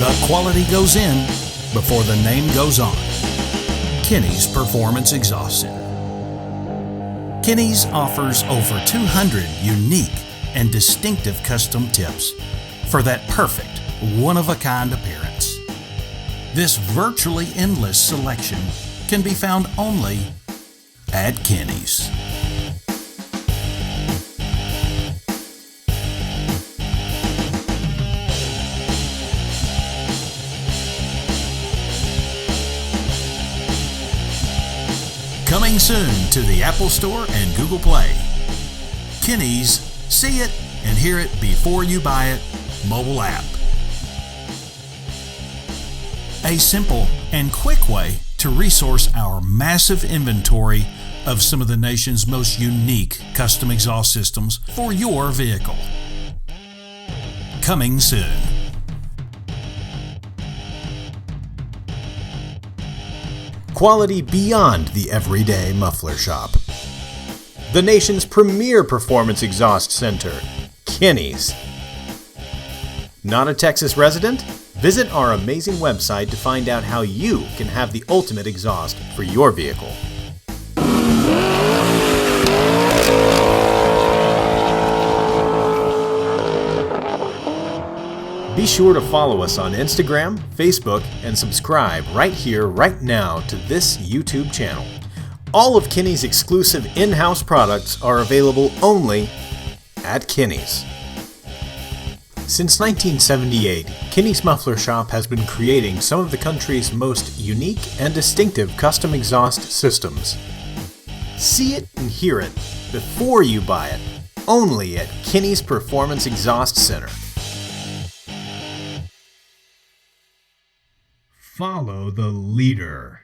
The quality goes in before the name goes on. Kinney's Performance Exhaust Center. Kinney's offers over 200 unique and distinctive custom tips for that perfect, one-of-a-kind appearance. This virtually endless selection can be found only at Kinney's. Coming soon to the Apple Store and Google Play. Kinney's See It and Hear It Before You Buy It mobile app. A simple and quick way to resource our massive inventory of some of the nation's most unique custom exhaust systems for your vehicle. Coming soon. Quality beyond the everyday muffler shop. The nation's premier performance exhaust center, Kinney's. Not a Texas resident? Visit our amazing website to find out how you can have the ultimate exhaust for your vehicle. Be sure to follow us on Instagram, Facebook, and subscribe right here, right now to this YouTube channel. All of Kinney's exclusive in-house products are available only at Kinney's. Since 1978, Kinney's Muffler Shop has been creating some of the country's most unique and distinctive custom exhaust systems. See it and hear it before you buy it, only at Kinney's Performance Exhaust Center. Follow the leader.